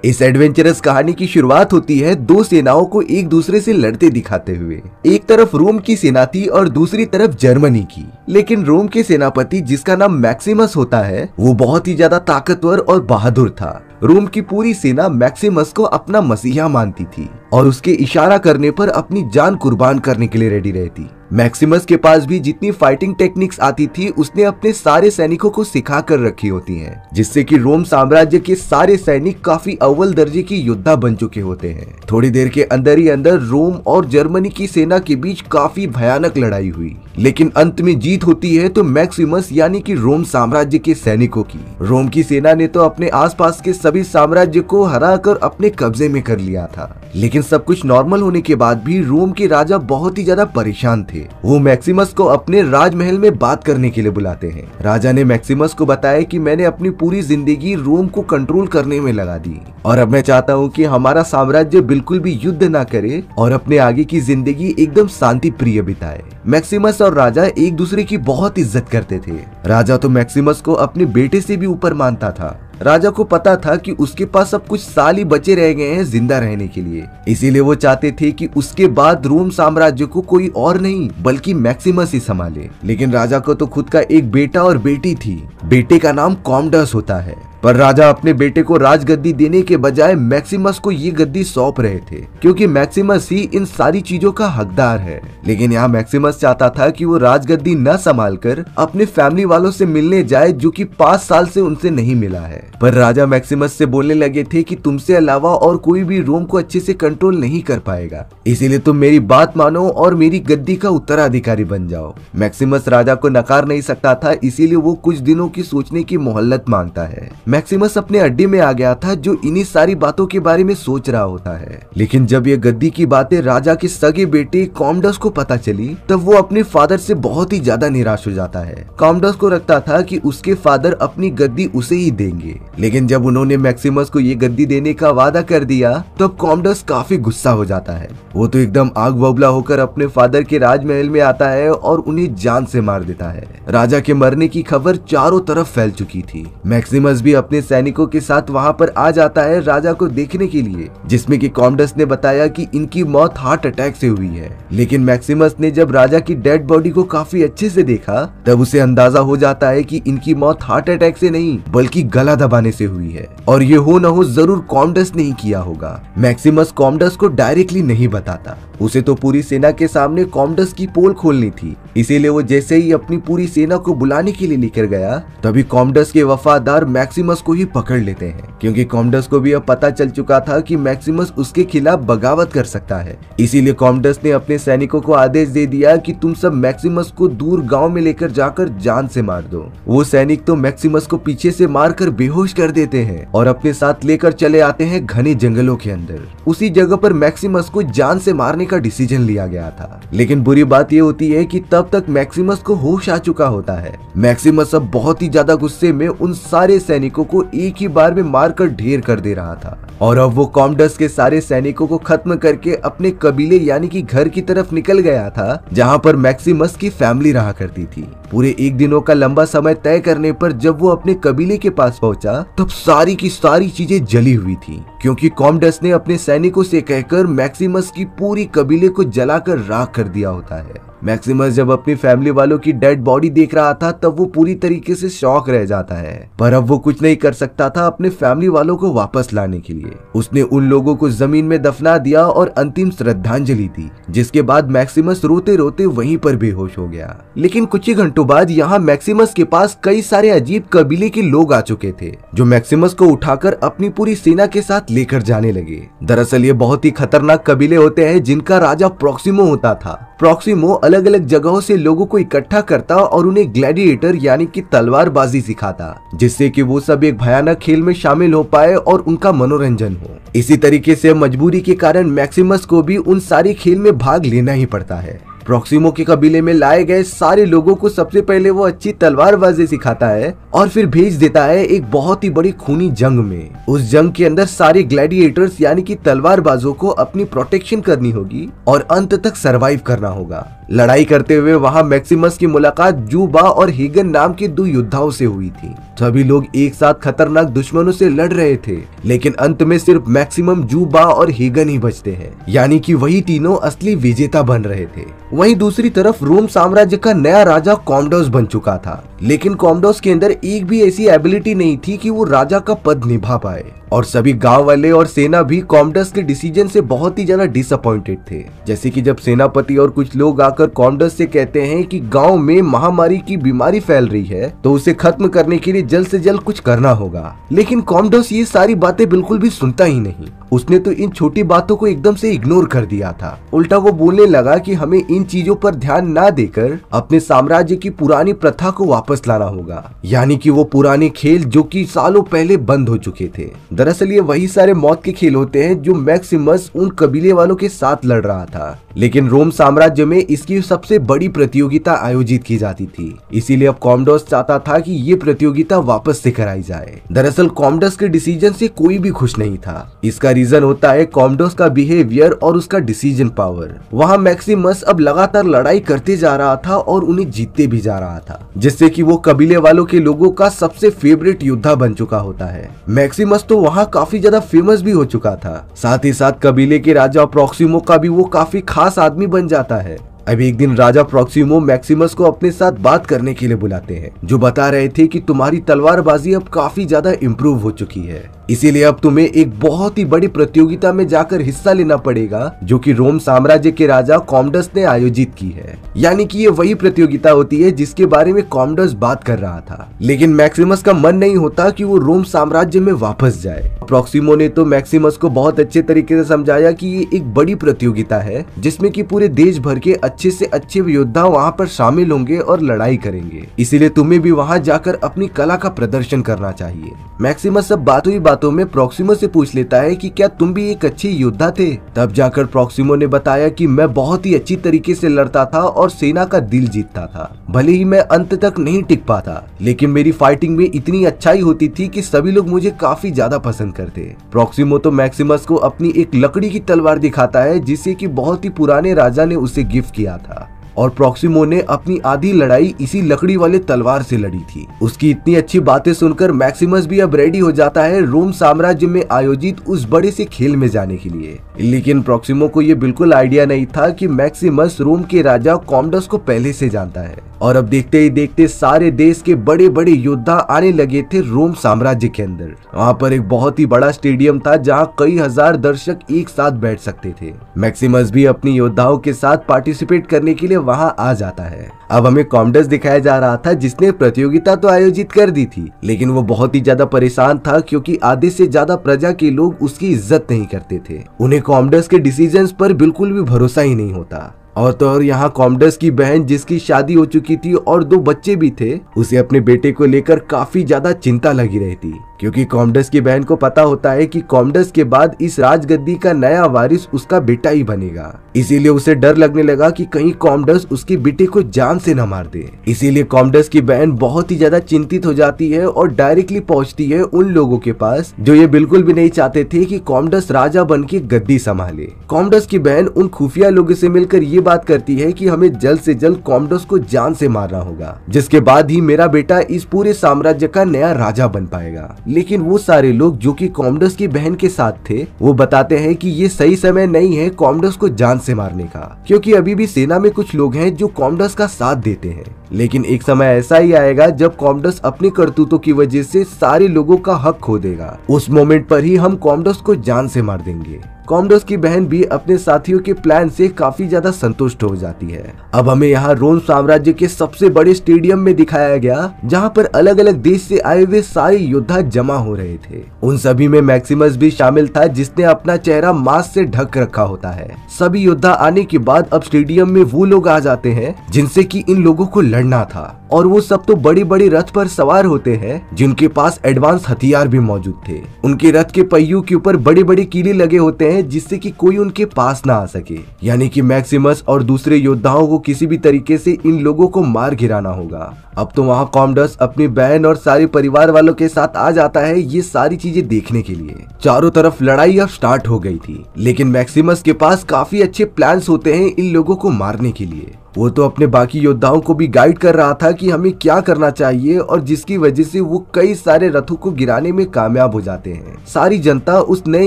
इस एडवेंचरस कहानी की शुरुआत होती है दो सेनाओं को एक दूसरे से लड़ते दिखाते हुए। एक तरफ रोम की सेना थी और दूसरी तरफ जर्मनी की। लेकिन रोम के सेनापति, जिसका नाम मैक्सिमस होता है, वो बहुत ही ज्यादा ताकतवर और बहादुर था। रोम की पूरी सेना मैक्सिमस को अपना मसीहा मानती थी और उसके इशारा करने पर अपनी जान कुर्बान करने के लिए रेडी रहती। मैक्सिमस के पास भी जितनी फाइटिंग टेक्निक्स आती थी उसने अपने सारे सैनिकों को सिखा कर रखी होती हैं, जिससे कि रोम साम्राज्य के सारे सैनिक काफी अव्वल दर्जे की योद्धा बन चुके होते हैं। थोड़ी देर के अंदर ही अंदर रोम और जर्मनी की सेना के बीच काफी भयानक लड़ाई हुई, लेकिन अंत में जीत होती है तो मैक्सिमस यानी कि रोम साम्राज्य के सैनिकों की। रोम की सेना ने तो अपने आसपास के सभी साम्राज्य को हराकर अपने कब्जे में कर लिया था। लेकिन सब कुछ नॉर्मल होने के बाद भी रोम के राजा बहुत ही ज्यादा परेशान थे। वो मैक्सिमस को अपने राजमहल में बात करने के लिए बुलाते हैं। राजा ने मैक्सिमस को बताया कि मैंने अपनी पूरी जिंदगी रोम को कंट्रोल करने में लगा दी और अब मैं चाहता हूँ कि हमारा साम्राज्य बिल्कुल भी युद्ध ना करे और अपने आगे की जिंदगी एकदम शांति प्रिय बिताए। मैक्सिमस और राजा एक दूसरे की बहुत इज्जत करते थे। राजा तो मैक्सिमस को अपने बेटे से भी ऊपर मानता था। राजा को पता था कि उसके पास अब कुछ साल ही बचे रह गए हैं जिंदा रहने के लिए, इसीलिए वो चाहते थे कि उसके बाद रोम साम्राज्य को कोई और नहीं बल्कि मैक्सिमस ही संभाले। लेकिन राजा को तो खुद का एक बेटा और बेटी थी। बेटे का नाम कॉमडस होता है, पर राजा अपने बेटे को राजगद्दी देने के बजाय मैक्सिमस को ये गद्दी सौंप रहे थे, क्योंकि मैक्सिमस ही इन सारी चीजों का हकदार है। लेकिन यहाँ मैक्सिमस चाहता था कि वो राजगद्दी न संभालकर अपने फैमिली वालों से मिलने जाए, जो कि 5 साल से उनसे नहीं मिला है। पर राजा मैक्सिमस से बोलने लगे थे कि तुमसे अलावा और कोई भी रोम को अच्छे से कंट्रोल नहीं कर पाएगा, इसीलिए तुम मेरी बात मानो और मेरी गद्दी का उत्तराधिकारी बन जाओ। मैक्सिमस राजा को नकार नहीं सकता था, इसीलिए वो कुछ दिनों की सोचने की मोहलत मांगता है। मैक्सिमस अपने अड्डे में आ गया था, जो इन्हीं सारी बातों के बारे में सोच रहा होता है। लेकिन जब ये गद्दी की बातें राजा के सगे बेटे कॉमडस को पता चली, तब वो अपने फादर से बहुत ही ज्यादा निराश हो जाता है। कॉमडस को लगता था कि उसके फादर अपनी गद्दी उसे ही देंगे, लेकिन जब उन्होंने मैक्सिमस को ये गद्दी देने का वादा कर दिया तब कॉमडस काफी गुस्सा हो जाता है। वो तो एकदम आग बबूला होकर अपने फादर के राजमहल में आता है और उन्हें जान से मार देता है। राजा के मरने की खबर चारों तरफ फैल चुकी थी। मैक्सिमस भी अपने सैनिकों के साथ वहां पर आ जाता है राजा को देखने के लिए, जिसमें कि कॉमडस ने बताया कि इनकी मौत हार्ट अटैक से हुई है। लेकिन मैक्सिमस ने जब राजा की डेड बॉडी को काफी अच्छे से देखा, तब उसे अंदाजा हो जाता है कि इनकी मौत हार्ट अटैक से नहीं बल्कि गला दबाने से हुई है, और ये हो न हो जरूर कॉमडस ने ही किया होगा। मैक्सिमस कॉमडस को डायरेक्टली नहीं बताता, उसे तो पूरी सेना के सामने कॉमडस की पोल खोलनी थी। इसीलिए वो जैसे ही अपनी पूरी सेना को बुलाने के लिए लेकर गया, तभी कॉमडस के वफादार मैक्सिमस को ही पकड़ लेते हैं, क्योंकि कॉमडस को भी अब पता चल चुका था कि मैक्सिमस उसके खिलाफ बगावत कर सकता है। इसीलिए कॉमडस ने अपने सैनिकों को आदेश दे दिया कि तुम सब मैक्सिमस को दूर गांव में लेकर जाकर जान से मार दो। वो सैनिक तो मैक्सिमस को पीछे से मारकर बेहोश कर देते हैं और अपने साथ लेकर चले आते हैं घने जंगलों के अंदर। उसी जगह पर मैक्सिमस को जान से मारने का डिसीजन लिया गया था। लेकिन बुरी बात ये होती है कि तब तक मैक्सिमस को होश आ चुका होता है। मैक्सिमस अब बहुत ही ज्यादा गुस्से में उन सारे सैनिकों को एक ही बार में मारकर ढेर कर दे रहा था, और अब वो कॉमडस के सारे सैनिकों को खत्म करके अपने कबीले यानी कि घर की तरफ निकल गया था, जहां पर मैक्सिमस की फैमिली रहा करती थी। पूरे 1 दिनों का लंबा समय तय करने पर जब वो अपने कबीले के पास पहुंचा, तब सारी की सारी चीजें जली हुई थी, क्योंकि कॉमडस ने अपने सैनिकों से कहकर मैक्सिमस की पूरी कबीले को जलाकर राख कर दिया होता है। मैक्सिमस जब अपनी फैमिली वालों की डेड बॉडी देख रहा था, तब वो पूरी तरीके से शॉक रह जाता है, पर अब वो कुछ नहीं कर सकता था अपने फैमिली वालों को वापस लाने के लिए। उसने उन लोगों को जमीन में दफना दिया और अंतिम श्रद्धांजलि दी, जिसके बाद मैक्सिमस रोते रोते वहीं पर बेहोश हो गया। लेकिन कुछ ही घंटों बाद यहाँ मैक्सिमस के पास कई सारे अजीब कबीले के लोग आ चुके थे, जो मैक्सिमस को उठाकर अपनी पूरी सेना के साथ लेकर जाने लगे। दरअसल ये बहुत ही खतरनाक कबीले होते हैं, जिनका राजा प्रॉक्सिमो होता था। प्रॉक्सिमो अलग अलग जगहों से लोगों को इकट्ठा करता और उन्हें ग्लैडिएटर यानी कि तलवारबाजी सिखाता, जिससे कि वो सब एक भयानक खेल में शामिल हो पाए और उनका मनोरंजन हो। इसी तरीके से मजबूरी के कारण मैक्सिमस को भी उन सारे खेल में भाग लेना ही पड़ता है। प्रॉक्सिमो के कबीले में लाए गए सारे लोगों को सबसे पहले वो अच्छी तलवारबाजी सिखाता है और फिर भेज देता है एक बहुत ही बड़ी खूनी जंग में। उस जंग के अंदर सारे ग्लैडिएटर्स यानी कि तलवारबाजों को अपनी प्रोटेक्शन करनी होगी और अंत तक सरवाइव करना होगा। लड़ाई करते हुए वहां मैक्सिमस की मुलाकात जूबा और हेगन नाम के दो योद्धाओं से हुई थी। सभी लोग एक साथ खतरनाक दुश्मनों से लड़ रहे थे, लेकिन अंत में सिर्फ मैक्सिमम, जूबा और हेगन ही बचते हैं, यानी कि वही तीनों असली विजेता बन रहे थे। वहीं दूसरी तरफ रोम साम्राज्य का नया राजा कॉमोडोस बन चुका था, लेकिन कॉमोडोस के अंदर एक भी ऐसी एबिलिटी नहीं थी कि वो राजा का पद निभा पाए, और सभी गांव वाले और सेना भी कॉमोडोस के डिसीजन से बहुत ही ज्यादा डिसअपॉइंटेड थे। जैसे कि जब सेनापति और कुछ लोग आकर कॉमोडोस से कहते हैं कि गांव में महामारी की बीमारी फैल रही है, तो उसे खत्म करने के लिए जल्द से जल्द कुछ करना होगा, लेकिन कॉमोडोस ये सारी बातें बिल्कुल भी सुनता ही नहीं। उसने तो इन छोटी बातों को एकदम से इग्नोर कर दिया था। उल्टा वो बोलने लगा कि हमें इन चीजों पर ध्यान ना देकर अपने साम्राज्य की पुरानी प्रथा को वापस लाना होगा, यानी कि वो पुराने खेल जो कि सालों पहले बंद हो चुके थे। दरअसल ये वही सारे मौत के खेल होते हैं जो मैक्सिमस उन कबीले वालों के साथ लड़ रहा था, लेकिन रोम साम्राज्य में इसकी सबसे बड़ी प्रतियोगिता आयोजित की जाती थी। इसीलिए अब कॉमोडोस चाहता था कि ये प्रतियोगिता वापस से कराई जाए। दरअसल कॉमोडोस के डिसीजन से कोई भी खुश नहीं था। इसका रीजन होता है कॉमोडोस का बिहेवियर और उसका डिसीजन पावर। वहाँ मैक्सिमस अब लगातार लड़ाई करते जा रहा था और उन्हें जीतते भी जा रहा था, जिससे कि वो कबीले वालों के लोगों का सबसे फेवरेट योद्धा बन चुका होता है। मैक्सिमस तो वहाँ काफी ज्यादा फेमस भी हो चुका था, साथ ही साथ कबीले के राजा प्रोक्सिमो का भी वो काफी खास आदमी बन जाता है। अब एक दिन राजा प्रोक्सिमो मैक्सिमस को अपने साथ बात करने के लिए बुलाते हैं, जो बता रहे थे कि तुम्हारी तलवारबाजी अब काफी ज्यादा इम्प्रूव हो चुकी है, इसीलिए अब तुम्हें एक बहुत ही बड़ी प्रतियोगिता में जाकर हिस्सा लेना पड़ेगा, जो कि रोम साम्राज्य के राजा कॉमोडोस ने आयोजित की है। यानी कि ये वही प्रतियोगिता होती है जिसके बारे में कॉमोडोस बात कर रहा था, लेकिन मैक्सिमस का मन नहीं होता कि वो रोम साम्राज्य में वापस जाए। प्रोक्सिमो ने तो मैक्सिमस को बहुत अच्छे तरीके से समझाया कि ये एक बड़ी प्रतियोगिता है जिसमें कि पूरे देश भर के अच्छे से अच्छे योद्धा वहाँ पर शामिल होंगे और लड़ाई करेंगे, इसीलिए तुम्हें भी वहाँ जाकर अपनी कला का प्रदर्शन करना चाहिए। मैक्सिमस सब बातों में प्रोक्सिमो से पूछ लेता है कि क्या तुम भी एक अच्छे योद्धा थे? तब जाकर प्रोक्सिमो ने बताया कि मैं बहुत ही अच्छी तरीके से लड़ता था और सेना का दिल जीतता था। भले ही मैं अंत तक नहीं टिक पाता, लेकिन मेरी फाइटिंग में इतनी अच्छाई होती थी कि सभी लोग मुझे काफी ज्यादा पसंद करते। प्रोक्सिमो तो मैक्सिमस को अपनी एक लकड़ी की तलवार दिखाता है जिसे कि बहुत ही पुराने राजा ने उसे गिफ्ट किया था, और प्रोक्सिमो ने अपनी आधी लड़ाई इसी लकड़ी वाले तलवार से लड़ी थी। उसकी इतनी अच्छी बातें सुनकर मैक्सिमस भी अब रेडी हो जाता है रोम साम्राज्य में आयोजित उस बड़े से खेल में जाने के लिए। लेकिन प्रोक्सिमो को ये बिल्कुल आइडिया नहीं था कि मैक्सिमस रोम के राजा कॉमोडोस को पहले से जानता है, और अब देखते ही देखते सारे देश के बड़े बड़े योद्धा आने लगे थे रोम साम्राज्य के अंदर। वहाँ पर एक बहुत ही बड़ा स्टेडियम था जहाँ कई हजार दर्शक एक साथ बैठ सकते थे। मैक्सिमस भी अपनी योद्धाओं के साथ पार्टिसिपेट करने के लिए वहाँ आ जाता है। अब हमें कॉमोडोस दिखाया जा रहा था जिसने प्रतियोगिता तो आयोजित कर दी थी, लेकिन वो बहुत ही ज्यादा परेशान था क्योंकि आधे से ज्यादा प्रजा के लोग उसकी इज्जत नहीं करते थे। उन्हें कॉमोडोस के डिसीजंस पर बिल्कुल भी भरोसा ही नहीं होता। और तो और यहाँ कॉमोडोस की बहन जिसकी शादी हो चुकी थी और 2 बच्चे भी थे, उसे अपने बेटे को लेकर काफी ज्यादा चिंता लगी रहती, क्योंकि कॉमोडोस की बहन को पता होता है कि कॉमोडोस के बाद इस राजगद्दी का नया वारिस उसका बेटा ही बनेगा। इसीलिए उसे डर लगने लगा कि कहीं कॉमोडोस उसके बेटे को जान से न मार दे। इसीलिए कॉमोडोस की बहन बहुत ही ज्यादा चिंतित हो जाती है और डायरेक्टली पहुंचती है उन लोगों के पास जो ये बिल्कुल भी नहीं चाहते थे कि कॉमोडोस राजा बन के गद्दी संभाले। कॉमोडोस की बहन उन खुफिया लोगों से मिलकर ये बात करती है कि हमें जल्द से जल्द कॉमोडोस को जान से मारना होगा, जिसके बाद ही मेरा बेटा इस पूरे साम्राज्य का नया राजा बन पाएगा। लेकिन वो सारे लोग जो कि कॉमोडोस की बहन के साथ थे, वो बताते हैं कि ये सही समय नहीं है कॉमोडोस को जान से मारने का, क्योंकि अभी भी सेना में कुछ लोग हैं जो कॉमोडोस का साथ देते हैं। लेकिन एक समय ऐसा ही आएगा जब कॉमोडोस अपनी करतूतों की वजह से सारे लोगों का हक खो देगा। उस मोमेंट पर ही हम कॉमोडोस को जान से मार देंगे। कॉमोडोस की बहन भी अपने साथियों के प्लान से काफी ज्यादा संतुष्ट हो जाती है। अब हमें यहाँ रोम साम्राज्य के सबसे बड़े स्टेडियम में दिखाया गया, जहाँ पर अलग अलग देश से आए हुए सारे योद्धा जमा हो रहे थे। उन सभी में मैक्सिमस भी शामिल था, जिसने अपना चेहरा मास्क से ढक रखा होता है। सभी योद्धा आने के बाद अब स्टेडियम में वो लोग आ जाते हैं जिनसे कि इन लोगों को लड़ना था, और वो सब तो बड़ी बड़ी रथ पर सवार होते हैं जिनके पास एडवांस हथियार भी मौजूद थे। उनके रथ के पहियों के ऊपर बड़े बड़े कीले लगे होते हैं जिससे कि कोई उनके पास ना आ सके। यानी कि मैक्सिमस और दूसरे योद्धाओं को किसी भी तरीके से इन लोगों को मार गिराना होगा। अब तो वहाँ कॉमोडोस अपनी बहन और सारे परिवार वालों के साथ आ जाता है ये सारी चीजें देखने के लिए। चारों तरफ लड़ाई अब स्टार्ट हो गई थी, लेकिन मैक्सिमस के पास काफी अच्छे प्लान्स होते हैं इन लोगों को मारने के लिए। वो तो अपने बाकी योद्धाओं को भी गाइड कर रहा था कि हमें क्या करना चाहिए, और जिसकी वजह से वो कई सारे रथों को गिराने में कामयाब हो जाते हैं। सारी जनता उस नए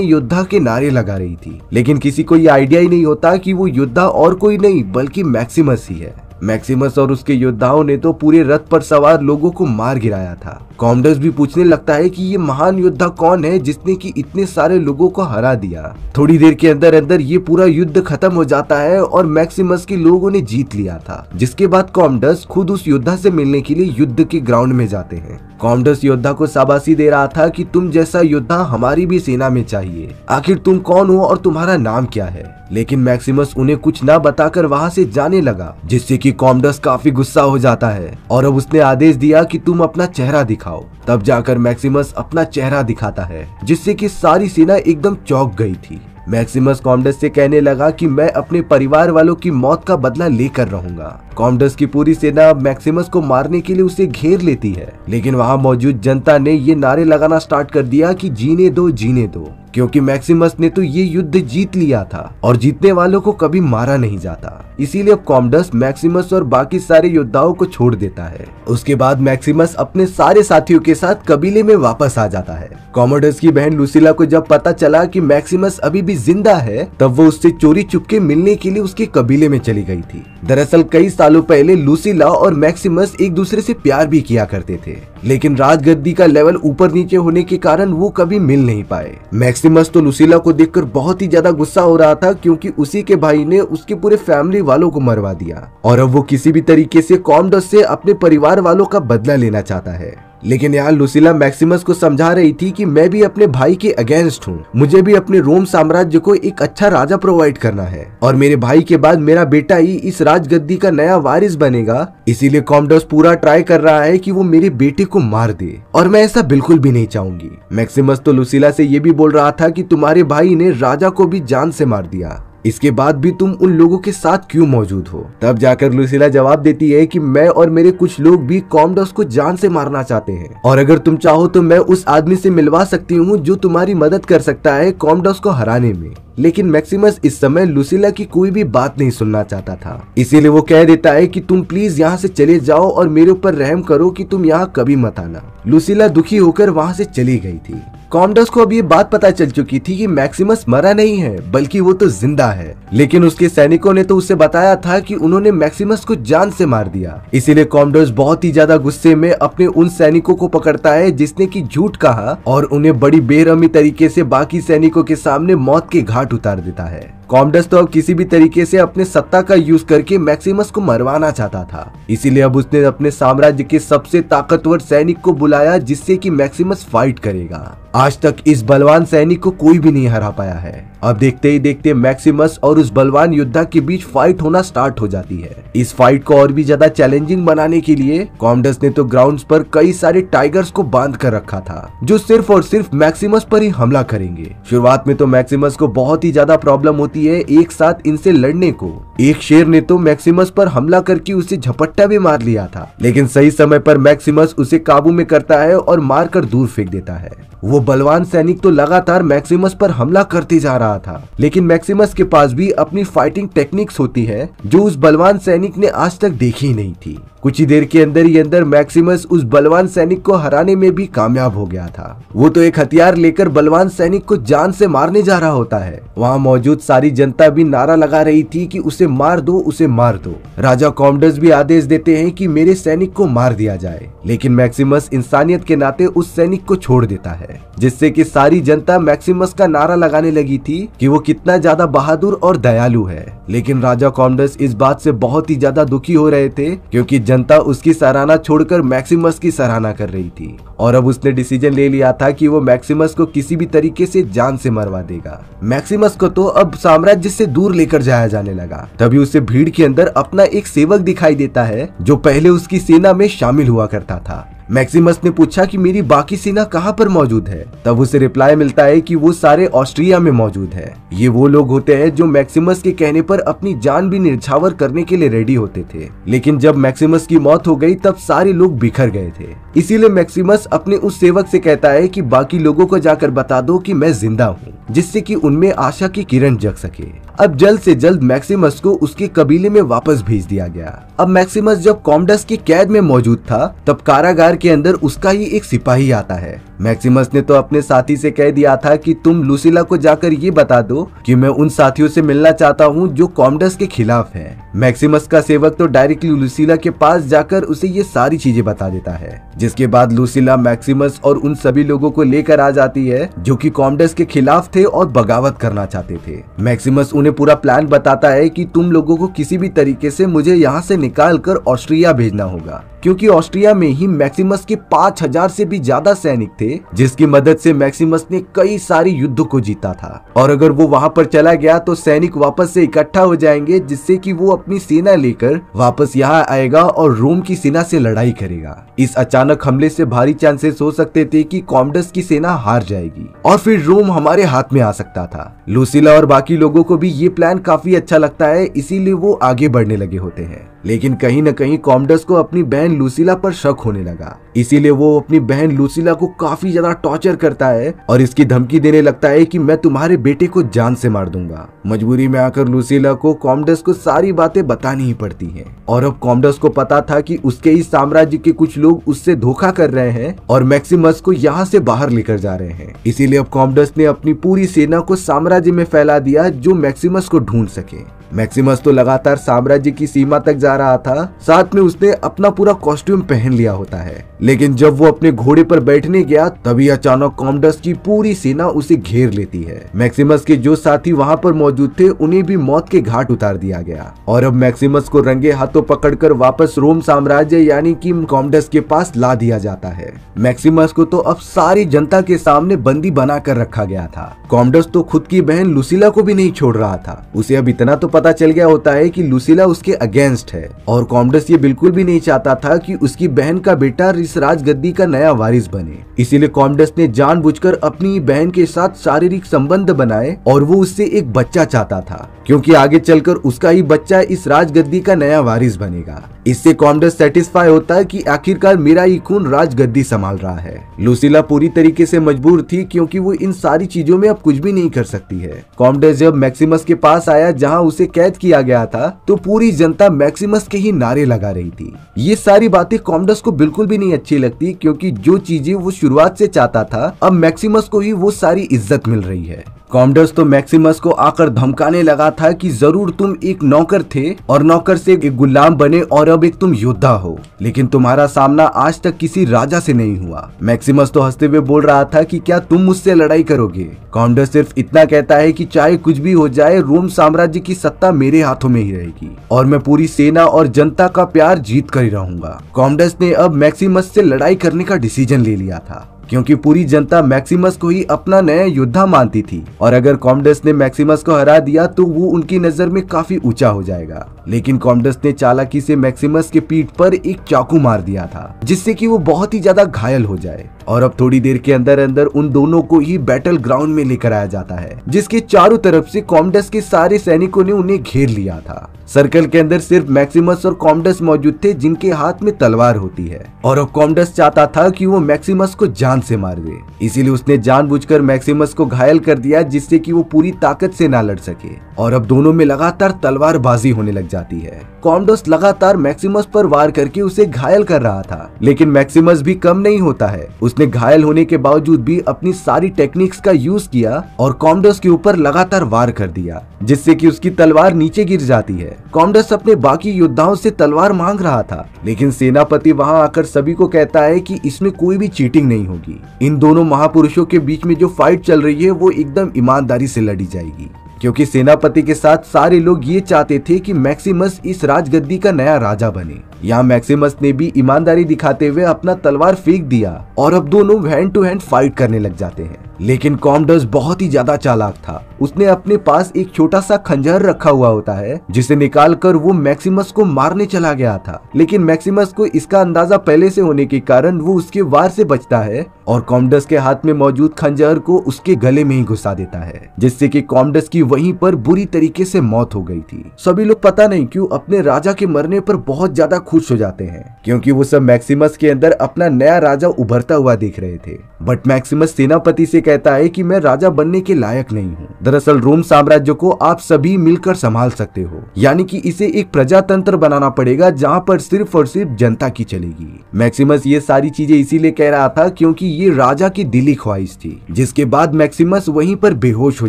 योद्धा के नारे लगा रही थी, लेकिन किसी को ये आइडिया ही नहीं होता कि वो योद्धा और कोई नहीं बल्कि मैक्सिमस ही है। मैक्सिमस और उसके योद्धाओं ने तो पूरे रथ पर सवार लोगों को मार गिराया था। कॉमडस भी पूछने लगता है कि ये महान योद्धा कौन है जिसने कि इतने सारे लोगों को हरा दिया। थोड़ी देर के अंदर अंदर ये पूरा युद्ध खत्म हो जाता है और मैक्सिमस के लोगों ने जीत लिया था, जिसके बाद कॉमडस खुद उस योद्धा से मिलने के लिए युद्ध के ग्राउंड में जाते हैं। कॉमडस योद्धा को शाबाशी दे रहा था कि तुम जैसा योद्धा हमारी भी सेना में चाहिए, आखिर तुम कौन हो और तुम्हारा नाम क्या है। लेकिन मैक्सिमस उन्हें कुछ ना बताकर वहां से जाने लगा, जिससे कि कॉमडस काफी गुस्सा हो जाता है और अब उसने आदेश दिया कि तुम अपना चेहरा दिखाओ। तब जाकर मैक्सिमस अपना चेहरा दिखाता है, जिससे कि सारी सेना एकदम चौंक गई थी। मैक्सिमस कॉमडस से कहने लगा कि मैं अपने परिवार वालों की मौत का बदला लेकर रहूंगा। कॉमडस की पूरी सेना मैक्सिमस को मारने के लिए उसे घेर लेती है, लेकिन वहां मौजूद जनता ने ये नारे लगाना स्टार्ट कर दिया कि जीने दो जीने दो, क्योंकि मैक्सिमस ने तो ये युद्ध जीत लिया था और जीतने वालों को कभी मारा नहीं जाता। इसीलिए अब कॉमडस मैक्सिमस और बाकी सारे योद्धाओं को छोड़ देता है। उसके बाद मैक्सिमस अपने सारे साथियों के साथ कबीले में वापस आ जाता है। कॉमोडस की बहन लुसीला को जब पता चला कि मैक्सिमस अभी भी जिंदा है, तब वो उससे चोरी चुपके मिलने के लिए उसके कबीले में चली गई थी। दरअसल कई सालों पहले लुसीला और मैक्सिमस एक दूसरे से प्यार भी किया करते थे, लेकिन राजगद्दी का लेवल ऊपर नीचे होने के कारण वो कभी मिल नहीं पाए। मैक्सिमस तो लुसीला को देखकर बहुत ही ज्यादा गुस्सा हो रहा था, क्योंकि उसी के भाई ने उसके पूरे फैमिली वालों को मरवा दिया और अब वो किसी भी तरीके से कॉमडस से अपने परिवार वालों का बदला लेना चाहता है। लेकिन यहाँ लुसीला मैक्सिमस को समझा रही थी कि मैं भी अपने भाई के अगेंस्ट हूँ, मुझे भी अपने रोम साम्राज्य को एक अच्छा राजा प्रोवाइड करना है और मेरे भाई के बाद मेरा बेटा ही इस राजगद्दी का नया वारिस बनेगा। इसीलिए कॉमडस पूरा ट्राई कर रहा है कि वो मेरे बेटे को मार दे, और मैं ऐसा बिल्कुल भी नहीं चाहूंगी। मैक्सिमस तो लुसीला से ये भी बोल रहा था कि तुम्हारे भाई ने राजा को भी जान से मार दिया, इसके बाद भी तुम उन लोगों के साथ क्यों मौजूद हो। तब जाकर लुसीला जवाब देती है कि मैं और मेरे कुछ लोग भी कॉमडस को जान से मारना चाहते हैं, और अगर तुम चाहो तो मैं उस आदमी से मिलवा सकती हूँ जो तुम्हारी मदद कर सकता है कॉमडस को हराने में। लेकिन मैक्सिमस इस समय लुसीला की कोई भी बात नहीं सुनना चाहता था, इसीलिए वो कह देता है कि तुम प्लीज यहाँ से चले जाओ और मेरे ऊपर रहम करो कि तुम यहाँ कभी मत आना। लुसीला दुखी होकर वहाँ से चली गई थी। कॉमडस को अब ये बात पता चल चुकी थी कि मैक्सिमस मरा नहीं है बल्कि वो तो जिंदा है, लेकिन उसके सैनिकों ने तो उसे बताया था कि उन्होंने मैक्सिमस को जान से मार दिया। इसीलिए कॉमडस बहुत ही ज्यादा गुस्से में अपने उन सैनिकों को पकड़ता है जिसने की झूठ कहा और उन्हें बड़ी बेरहमी तरीके से बाकी सैनिकों के सामने मौत के घाट उतार देता है। कॉमडस तो अब किसी भी तरीके से अपने सत्ता का यूज करके मैक्सिमस को मरवाना चाहता था, इसीलिए अब उसने अपने साम्राज्य के सबसे ताकतवर सैनिक को बुलाया जिससे कि मैक्सिमस फाइट करेगा। आज तक इस बलवान सैनिक को कोई भी नहीं हरा पाया है। अब देखते ही देखते मैक्सिमस और उस बलवान योद्धा के बीच फाइट होना स्टार्ट हो जाती है। इस फाइट को और भी ज्यादा चैलेंजिंग बनाने के लिए कॉमडस ने तो ग्राउंड्स पर कई सारे टाइगर्स को बांध कर रखा था, जो सिर्फ और सिर्फ मैक्सिमस पर ही हमला करेंगे। शुरुआत में तो मैक्सिमस को बहुत ही ज्यादा प्रॉब्लम होती है एक साथ इनसे लड़ने को। एक शेर ने तो मैक्सिमस पर हमला करके उसे झपट्टा भी मार लिया था, लेकिन सही समय पर मैक्सिमस उसे काबू में करता है और मारकर दूर फेंक देता है। वो बलवान सैनिक तो लगातार मैक्सिमस पर हमला करते जा रहा था, लेकिन मैक्सिमस के पास भी अपनी फाइटिंग टेक्निक्स होती है जो उस बलवान सैनिक ने आज तक देखी ही नहीं थी। कुछ ही देर के अंदर ही अंदर मैक्सिमस उस बलवान सैनिक को हराने में भी कामयाब हो गया था। वो तो एक हथियार लेकर बलवान सैनिक को जान से मारने जा रहा होता है। वहाँ मौजूद सारी जनता भी नारा लगा रही थी कि उसे मार दो, उसे मार दो। राजा कॉमडस भी आदेश देते हैं कि मेरे सैनिक को मार दिया जाए, लेकिन मैक्सिमस इंसानियत के नाते उस सैनिक को छोड़ देता है, जिससे कि सारी जनता मैक्सिमस का नारा लगाने लगी थी कि वो कितना ज्यादा बहादुर और दयालु है। लेकिन राजा कॉमडस इस बात से बहुत ही ज्यादा दुखी हो रहे थे, क्योंकि जनता उसकी सराहना छोड़कर मैक्सिमस की सराहना कर रही थी, और अब उसने डिसीजन ले लिया था कि वो मैक्सिमस को किसी भी तरीके से जान से मरवा देगा। मैक्सिमस को तो अब साम्राज्य से दूर लेकर जाया जाने लगा। तभी उसे भीड़ के अंदर अपना एक सेवक दिखाई देता है जो पहले उसकी सेना में शामिल हुआ करता था। मैक्सिमस ने पूछा कि मेरी बाकी सेना कहाँ पर मौजूद है। तब उसे रिप्लाई मिलता है कि वो सारे ऑस्ट्रिया में मौजूद है। ये वो लोग होते हैं जो मैक्सिमस के कहने पर अपनी जान भी निछावर करने के लिए रेडी होते थे, लेकिन जब मैक्सिमस की मौत हो गई तब सारे लोग बिखर गए थे। इसीलिए मैक्सिमस अपने उस सेवक से कहता है कि बाकी लोगों को जाकर बता दो कि मैं जिंदा हूँ, जिससे कि उनमें आशा की किरण जग सके। अब जल्द से जल्द मैक्सिमस को उसके कबीले में वापस भेज दिया गया। अब मैक्सिमस जब कॉमडस की कैद में मौजूद था तब कारागार के अंदर उसका ही एक सिपाही आता है। मैक्सिमस ने तो अपने साथी से कह दिया था कि तुम लुसीला को जाकर ये बता दो कि मैं उन साथियों से मिलना चाहता हूँ जो कॉमडस के खिलाफ हैं। मैक्सिमस का सेवक तो डायरेक्टली लुसीला के पास जाकर उसे ये सारी चीजें बता देता है, जिसके बाद लुसीला मैक्सिमस और उन सभी लोगों को लेकर आ जाती है जो कि कॉमडस के खिलाफ थे और बगावत करना चाहते थे। मैक्सिमस उन्हें पूरा प्लान बताता है कि तुम लोगों को किसी भी तरीके से मुझे यहाँ से निकाल कर ऑस्ट्रिया भेजना होगा, क्योंकि ऑस्ट्रिया में ही मैक्सिमस के 5000 से भी ज्यादा सैनिक थे, जिसकी मदद से मैक्सिमस ने कई सारी युद्ध को जीता था। और अगर वो वहां पर चला गया तो सैनिक वापस से इकट्ठा हो जाएंगे, जिससे कि वो अपनी सेना लेकर वापस यहाँ आएगा और रोम की सेना से लड़ाई करेगा। इस अचानक हमले से भारी चांसेस हो सकते थे कि कॉमडस की सेना हार जाएगी और फिर रोम हमारे हाथ में आ सकता था। लुसीला और बाकी लोगों को भी ये प्लान काफी अच्छा लगता है, इसीलिए वो आगे बढ़ने लगे होते हैं। लेकिन कहीं न कहीं कॉमडस को अपनी बहन लुसीला पर शक होने लगा, इसीलिए वो अपनी बहन लुसीला को काफी ज्यादा टॉर्चर करता है और इसकी धमकी देने लगता है कि मैं तुम्हारे बेटे को जान से मार दूंगा। मजबूरी में आकर लुसीला को कॉमडस को सारी बातें बतानी ही पड़ती हैं। और अब कॉमडस को पता था कि उसके ही साम्राज्य के कुछ लोग उससे धोखा कर रहे हैं और मैक्सिमस को यहाँ से बाहर लेकर जा रहे हैं। इसीलिए अब कॉमडस ने अपनी पूरी सेना को साम्राज्य में फैला दिया जो मैक्सिमस को ढूंढ सके। मैक्सिमस तो लगातार साम्राज्य की सीमा तक जा रहा था, साथ में उसने अपना पूरा कॉस्ट्यूम पहन लिया होता है। लेकिन जब वो अपने घोड़े पर बैठने गया तभी अचानक कॉमडस की पूरी सेना उसे घेर लेती है। मैक्सिमस के जो साथी वहां पर मौजूद थे उन्हें भी मौत के घाट उतार दिया गया और अब मैक्सिमस को रंगे हाथों पकड़कर वापस रोम साम्राज्य यानी कि कॉमडस के पास ला दिया जाता है। मैक्सिमस को तो अब सारी जनता के सामने बंदी बनाकर रखा गया था। कॉमडस तो खुद की बहन लुसीला को भी नहीं छोड़ रहा था। उसे अब इतना तो पता चल गया होता है कि लुसीला उसके अगेंस्ट है और कॉमडस ये बिल्कुल भी नहीं चाहता था कि उसकी बहन का बेटा इस राजगद्दी का नया वारिस बने। इसीलिए कॉमडस ने जानबूझकर अपनी बहन के साथ शारीरिक संबंध बनाए और वो उससे एक बच्चा चाहता था, क्योंकि आगे चलकर उसका ही बच्चा इस राजगद्दी का नया वारिस बनेगा। इससे कॉमडस सेटिस्फाई होता है कि आखिरकार मेरा ही खून राजगद्दी संभाल रहा है। लुसीला पूरी तरीके से मजबूर थी, क्योंकि वो इन सारी चीजों में अब कुछ भी नहीं कर सकती है। कॉमडस जब मैक्सिमस के पास आया जहां उसे कैद किया गया था तो पूरी जनता मैक्सिमस के ही नारे लगा रही थी। ये सारी बातें कॉमडस को बिल्कुल भी नहीं अच्छी लगती, क्योंकि जो चीजें वो शुरुआत से चाहता था अब मैक्सिमस को ही वो सारी इज्जत मिल रही है। कॉमडस तो मैक्सिमस को आकर धमकाने लगा था कि जरूर तुम एक नौकर थे और नौकर से एक गुलाम बने और अब एक तुम योद्धा हो, लेकिन तुम्हारा सामना आज तक किसी राजा से नहीं हुआ। मैक्सिमस तो हंसते हुए बोल रहा था कि क्या तुम मुझसे लड़ाई करोगे। कॉमडस सिर्फ इतना कहता है कि चाहे कुछ भी हो जाए रोम साम्राज्य की सत्ता मेरे हाथों में ही रहेगी और मैं पूरी सेना और जनता का प्यार जीत कर ही रहूंगा। कॉमडस ने अब मैक्सिमस से लड़ाई करने का डिसीजन ले लिया था, क्योंकि पूरी जनता मैक्सिमस को ही अपना नया योद्धा मानती थी और अगर कॉमडस ने मैक्सिमस को हरा दिया तो वो उनकी नजर में काफी ऊंचा हो जाएगा। लेकिन कॉमडस ने चालाकी से मैक्सिमस के पीठ पर एक चाकू मार दिया था, जिससे कि वो बहुत ही ज्यादा घायल हो जाए और अब थोड़ी देर के अंदर अंदर उन दोनों को ही बैटल ग्राउंड में लेकर आया जाता है, जिसके चारों तरफ से कॉमडस के सारे सैनिकों ने उन्हें घेर लिया था। सर्कल के अंदर सिर्फ मैक्सिमस और कॉमडस मौजूद थे, जिनके हाथ में तलवार होती है और अब कॉमडस चाहता था कि वो मैक्सिमस को जान से मार दे। इसीलिए उसने जानबूझकर मैक्सिमस को घायल कर दिया, जिससे कि वो पूरी ताकत से ना लड़ सके और अब दोनों में लगातार तलवारबाजी होने लग जाती है। कॉमडस लगातार मैक्सिमस पर वार करके उसे घायल कर रहा था, लेकिन मैक्सिमस भी कम नहीं होता है। उसने घायल होने के बावजूद भी अपनी सारी टेक्निक्स का यूज किया और कॉमडस के ऊपर लगातार वार कर दिया, जिससे कि उसकी तलवार नीचे गिर जाती है। कॉमडस अपने बाकी योद्धाओं से तलवार मांग रहा था, लेकिन सेनापति वहां आकर सभी को कहता है कि इसमें कोई भी चीटिंग नहीं होगी। इन दोनों महापुरुषों के बीच में जो फाइट चल रही है वो एकदम ईमानदारी से लड़ी जाएगी, क्योंकि सेनापति के साथ सारे लोग ये चाहते थे कि मैक्सिमस इस राजगद्दी का नया राजा बने। यहाँ मैक्सिमस ने भी ईमानदारी दिखाते हुए अपना तलवार फेंक दिया और अब दोनों हैंड टू हैंड फाइट करने लग जाते हैं। लेकिन कॉमडस बहुत ही ज्यादा चालाक था। उसने अपने पास एक छोटा सा खंजर रखा हुआ होता है, जिसे निकालकर वो मैक्सिमस को मारने चला गया था, लेकिन मैक्सिमस को इसका अंदाजा पहले से होने के कारण वो उसके वार से बचता है और कॉमडस के हाथ में मौजूद खंजर को उसके गले में ही घुसा देता है, जिससे कि कॉमडस की वहीं पर बुरी तरीके से मौत हो गई थी। सभी लोग पता नहीं क्यों अपने राजा के मरने पर बहुत ज्यादा खुश हो जाते हैं क्योंकि वो सब मैक्सिमस के अंदर अपना नया राजा उभरता हुआ देख रहे थे। बट मैक्सिमस सेनापति से कहता है कि मैं राजा बनने के लायक नहीं हूँ। दरअसल रोम साम्राज्य को आप सभी मिलकर संभाल सकते हो, यानी कि इसे एक प्रजातंत्र बनाना पड़ेगा जहाँ पर सिर्फ और सिर्फ जनता की चलेगी। मैक्सिमस ये सारी चीजें इसीलिए कह रहा था क्योंकि ये राजा की दिली ख्वाहिश थी। जिसके बाद मैक्सिमस वहीं पर बेहोश हो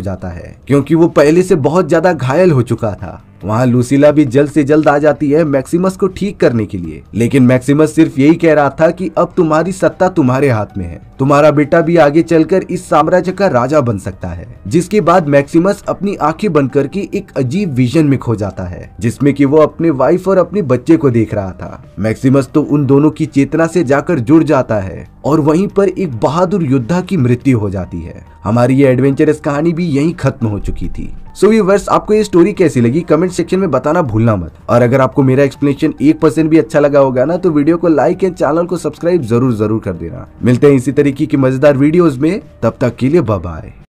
जाता है क्योंकि वो पहले से बहुत ज्यादा घायल हो चुका था। वहाँ लूसीला भी जल्द से जल्द आ जाती है मैक्सिमस को ठीक करने के लिए, लेकिन मैक्सिमस सिर्फ यही कह रहा था कि अब तुम्हारी सत्ता तुम्हारे हाथ में है, तुम्हारा बेटा भी आगे चलकर इस साम्राज्य का राजा बन सकता है। जिसके बाद मैक्सिमस अपनी आंखें बंद करके एक अजीब विजन में खो जाता है जिसमें कि वो अपने वाइफ और अपने बच्चे को देख रहा था। मैक्सिमस तो उन दोनों की चेतना से जाकर जुड़ जाता है और वहीं पर एक बहादुर योद्धा की मृत्यु हो जाती है। हमारी ये एडवेंचरस कहानी भी यहीं खत्म हो चुकी थी। सो व्यूअर्स, आपको ये स्टोरी कैसी लगी कमेंट सेक्शन में बताना भूलना मत। और अगर आपको मेरा एक्सप्लेनेशन 1% भी अच्छा लगा होगा ना तो वीडियो को लाइक एंड चैनल को सब्सक्राइब जरूर कर देना। मिलते हैं इसी तरीके की मजेदार वीडियोस में, तब तक के लिए बाय बाय।